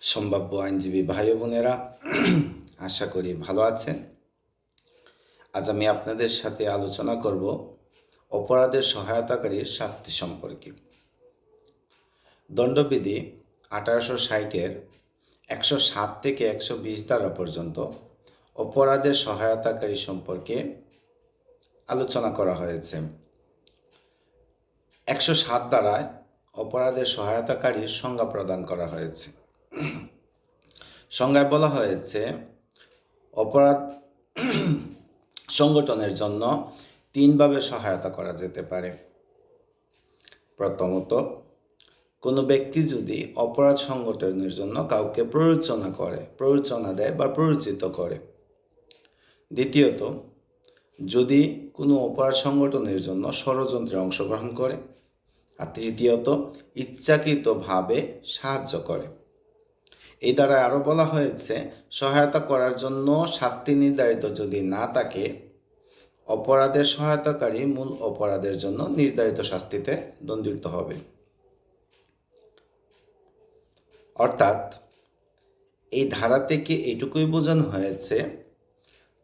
সম্ভাব্য আইনজীবী ভাই বোনেরা, আশা করি ভালো আছেন। আজ আমি আপনাদের সাথে আলোচনা করব অপরাধের সহায়তাকারীর শাস্তি সম্পর্কে। দণ্ডবিধি 1860-এর 107 থেকে 120 ধারা পর্যন্ত অপরাধের সহায়তাকারী সম্পর্কে আলোচনা করা হয়েছে। 107 ধারায় অপরাধের সহায়তাকারীর সংজ্ঞা প্রদান করা হয়েছে। সংজ্ঞায় বলা হয়েছে, অপরাধ সংগঠনের জন্য তিনভাবে সহায়তা করা যেতে পারে। প্রথমত, কোনো ব্যক্তি যদি অপরাধ সংগঠনের জন্য কাউকে প্ররোচনা দেয় বা প্ররোচিত করে। দ্বিতীয়ত, যদি কোনো অপরাধ সংগঠনের জন্য ষড়যন্ত্রে অংশগ্রহণ করে। আর তৃতীয়ত, ইচ্ছাকৃতভাবে সাহায্য করে। এই দ্বারা আরও বলা হয়েছে, সহায়তা করার জন্য শাস্তি নির্ধারিত যদি না থাকে, অপরাধের সহায়তাকারী মূল অপরাধের জন্য নির্ধারিত শাস্তিতে দণ্ডিত হবে। অর্থাৎ এই ধারা থেকে এইটুকুই বোঝানো হয়েছে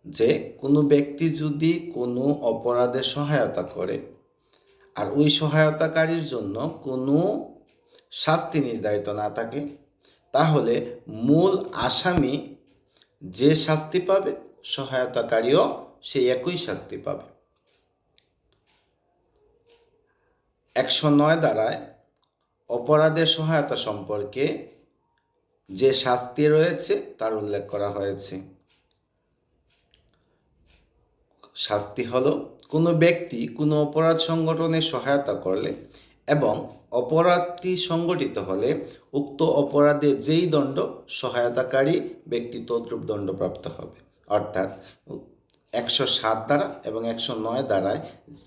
যে কোনো ব্যক্তি যদি কোনো অপরাধে সহায়তা করে আর ওই সহায়তাকারীর জন্য কোনো শাস্তি নির্ধারিত না থাকে, তাহলে মূল আসামি যে শাস্তি পাবে, সহায়তাকারীও সেই একই শাস্তি পাবে। 109 ধারায় অপরাধের সহায়তা সম্পর্কে যে শাস্তি রয়েছে তার উল্লেখ করা হয়েছে। শাস্তি হলো, কোনো ব্যক্তি কোনো অপরাধ সংগঠনে সহায়তা করলে এবং অপরাধটি সংগঠিত হলে উক্ত অপরাধে যেই দণ্ড সহায়তাকারী ব্যক্তি তদ্রূপ দণ্ডপ্রাপ্ত হবে। অর্থাৎ 107 ধারা এবং 109 ধারায়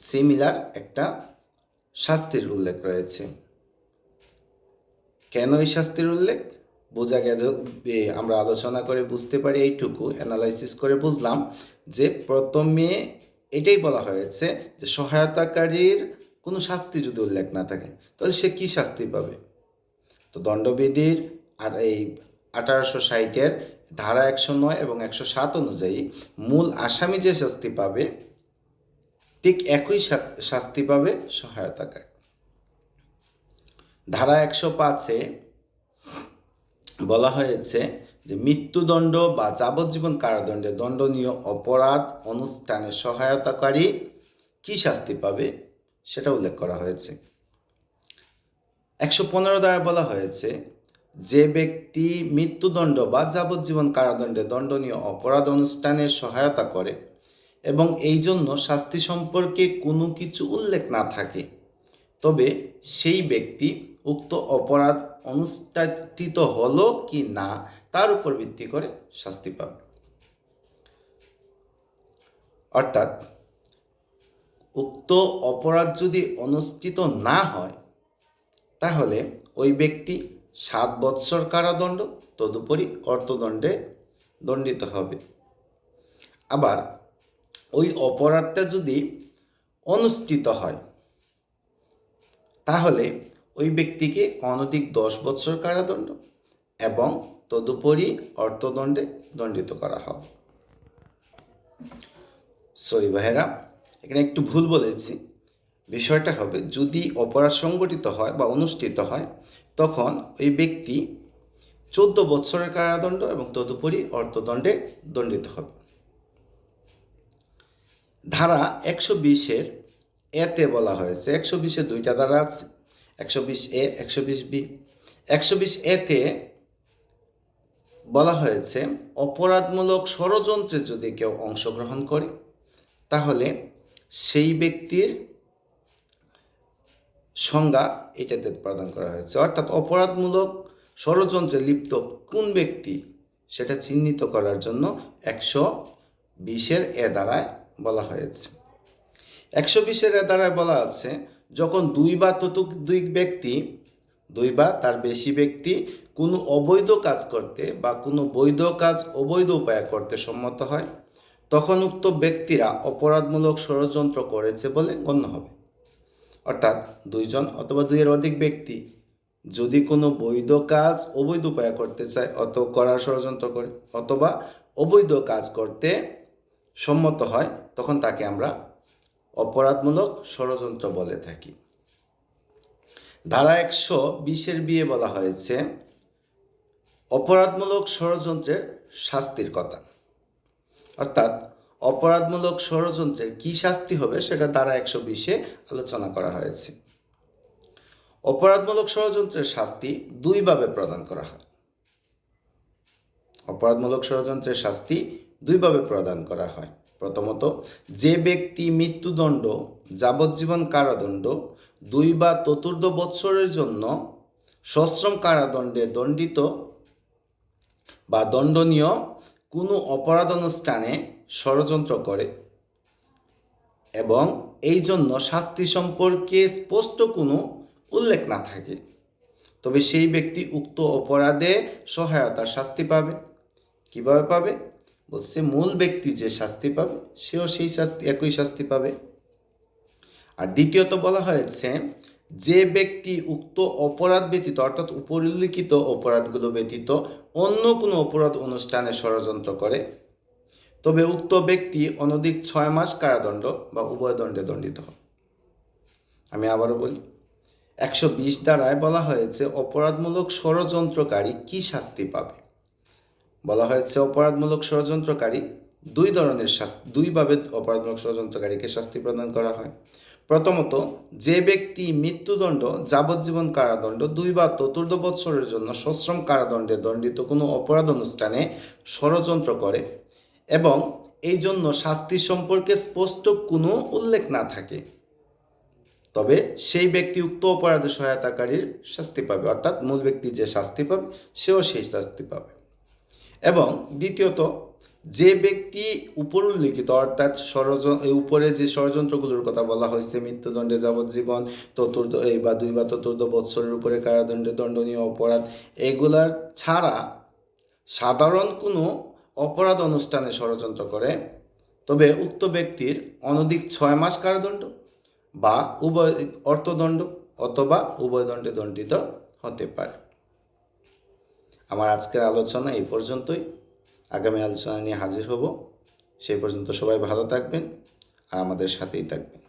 সিমিলার একটা শাস্তির উল্লেখ রয়েছে। কেন এই শাস্তির উল্লেখ? বোঝা গেল, আমরা আলোচনা করে বুঝতে পারি এইটুকু, অ্যানালাইসিস করে বুঝলাম যে প্রথমে এটাই বলা হয়েছে যে সহায়তাকারীর কোনো শাস্তি যদি উল্লেখ না থাকে, তাহলে সে কি শাস্তি পাবে। তো দণ্ডবিধির আর এই 1860-এর ধারা 109 এবং 107 অনুযায়ী মূল আসামি যে শাস্তি পাবে, ঠিক একই শাস্তি পাবে সহায়তাকারী। ধারা 105-এ বলা হয়েছে যে মৃত্যুদণ্ড বা যাবজ্জীবন কারাদণ্ডে দণ্ডনীয় অপরাধ অনুষ্ঠানে সহায়তাকারী কি শাস্তি পাবে সেটা উল্লেখ করা হয়েছে। 115 দ্বারা বলা হয়েছে, যে ব্যক্তি মৃত্যুদণ্ড বা যাবজ্জীবন কারাদণ্ডে দণ্ডনীয় অপরাধ অনুষ্ঠানে সহায়তা করে এবং এই জন্য শাস্তি সম্পর্কে কোনো কিছু উল্লেখ না থাকে, তবে সেই ব্যক্তি উক্ত অপরাধ অনুষ্ঠিত হলো কি না তার উপর ভিত্তি করে শাস্তি পাবে। অর্থাৎ উক্ত অপরাধ যদি অনুষ্ঠিত না হয়, তাহলে ওই ব্যক্তি 7 বৎসর কারাদণ্ড তদুপরি অর্থদণ্ডে দণ্ডিত হবে। আবার ওই অপরাধটা যদি অনুষ্ঠিত হয়, তাহলে ওই ব্যক্তিকে অনধিক 10 বৎসর কারাদণ্ড এবং তদুপরি অর্থদণ্ডে দণ্ডিত করা হবে। সরি ভাইয়েরা, এখানে একটু ভুল বলেছি। বিষয়টা হবে, যদি অপরাধ সংগঠিত হয় বা অনুষ্ঠিত হয়, তখন ওই ব্যক্তি 14 বৎসরের কারাদণ্ড এবং তদুপরি অর্থদণ্ডে দণ্ডিত হবে। ধারা 120-এর এতে বলা হয়েছে, 120-এ দুইটা ধারা আছে, 120A 120B। 120A-তে বলা হয়েছে, অপরাধমূলক ষড়যন্ত্রে যদি কেউ অংশগ্রহণ করে, তাহলে সেই ব্যক্তির সংজ্ঞা এটাতে প্রদান করা হয়েছে। অর্থাৎ অপরাধমূলক ষড়যন্ত্রে লিপ্ত কোন ব্যক্তি সেটা চিহ্নিত করার জন্য 120-এর এ ধারায় বলা হয়েছে। 120-এর এ ধারায় বলা আছে, যখন দুই বা ততোধিক ব্যক্তি, দুই বা তার বেশি ব্যক্তি কোনো অবৈধ কাজ করতে বা কোনো বৈধ কাজ অবৈধ উপায়ে করতে সম্মত হয়, তখন উক্ত ব্যক্তিরা অপরাধমূলক ষড়যন্ত্র করেছে বলে গণ্য হবে। অর্থাৎ দুইজন অথবা দুইয়ের অধিক ব্যক্তি যদি কোনো বৈধ কাজ অবৈধ উপায়ে করতে চায় করার ষড়যন্ত্র করে অথবা অবৈধ কাজ করতে সম্মত হয়, তখন তাকে আমরা অপরাধমূলক ষড়যন্ত্র বলে থাকি। ধারা 120-এর বিয়ে বলা হয়েছে অপরাধমূলক ষড়যন্ত্রের শাস্তির কথা। অর্থাৎ অপরাধমূলক ষড়যন্ত্রের কি শাস্তি হবে সেটা ধারা 120-এ আলোচনা করা হয়েছে। অপরাধমূলক ষড়যন্ত্রের শাস্তি দুইভাবে প্রদান করা হয়। অপরাধমূলক ষড়যন্ত্রের শাস্তি দুইভাবে প্রদান করা হয়। প্রথমত, যে ব্যক্তি মৃত্যুদণ্ড, যাবজ্জীবন কারাদণ্ড, 2 বা ততোর্ধ্ব বৎসরের জন্য সশ্রম কারাদণ্ডে দণ্ডিত বা দণ্ডনীয় কোনো অপরাধ অনুষ্ঠানে ষড়যন্ত্র করে এবং এই জন্য শাস্তি সম্পর্কে স্পষ্ট কোনো উল্লেখ না থাকে, তবে সেই ব্যক্তি উক্ত অপরাধে সহায়তার শাস্তি পাবে। কিভাবে পাবে? বলছে মূল ব্যক্তি যে শাস্তি পাবে সেও সেই একই শাস্তি পাবে। আর দ্বিতীয়ত বলা হয়েছে যে ব্যক্তি উক্ত অপরাধ ব্যতীত, অর্থাৎ উপরিল্লিখিত অপরাধগুলো ব্যতীত অন্য কোনো অপরাধ অনুষ্ঠানে ষড়যন্ত্র করে, তবে উক্ত ব্যক্তি অনধিক 6 মাস কারাদণ্ড বা উভয় দণ্ডে দণ্ডিত হয়। আমি আবারও বলি, 120 ধারায় বলা হয়েছে অপরাধমূলক ষড়যন্ত্রকারী কি শাস্তি পাবে। বলা হয়েছে অপরাধমূলক ষড়যন্ত্রকারী দুইভাবে অপরাধমূলক ষড়যন্ত্রকারীকে শাস্তি প্রদান করা হয়। প্রথমত, যে ব্যক্তি মৃত্যুদণ্ড, যাবজ্জীবন কারাদণ্ড, 2 বা ততোর্ধ্ব বৎসরের জন্য সশ্রম কারাদণ্ডে দণ্ডিত কোনো অপরাধ অনুষ্ঠানে ষড়যন্ত্র করে এবং এই জন্য শাস্তি সম্পর্কে স্পষ্ট কোনো উল্লেখ না থাকে, তবে সেই ব্যক্তি উক্ত অপরাধে সহায়তাকারীর শাস্তি পাবে। অর্থাৎ মূল ব্যক্তি যে শাস্তি পাবে সেও সেই শাস্তি পাবে। এবং দ্বিতীয়ত, যে ব্যক্তি উপরিল্লিখিত, অর্থাৎ উপরে যে ষড়যন্ত্রগুলোর কথা বলা হয়েছে, মৃত্যুদণ্ডে, যাবজ্জীবন, 2 বা ততোর্ধ্ব বৎসরের উপরে কারাদণ্ডে দণ্ডনীয় অপরাধ, এগুলার ছাড়া সাধারণ কোনো অপরাধ অনুষ্ঠানে ষড়যন্ত্র করে, তবে উক্ত ব্যক্তির অনধিক 6 মাস কারাদণ্ড বা উভয় অর্থদণ্ড অথবা উভয় দণ্ডে দণ্ডিত হতে পারে। আমার আজকের আলোচনা এই পর্যন্তই। আগামী আলোচনা নিয়ে হাজির হব। সেই পর্যন্ত সবাই ভালো থাকবেন আর আমাদের সাথেই থাকবেন।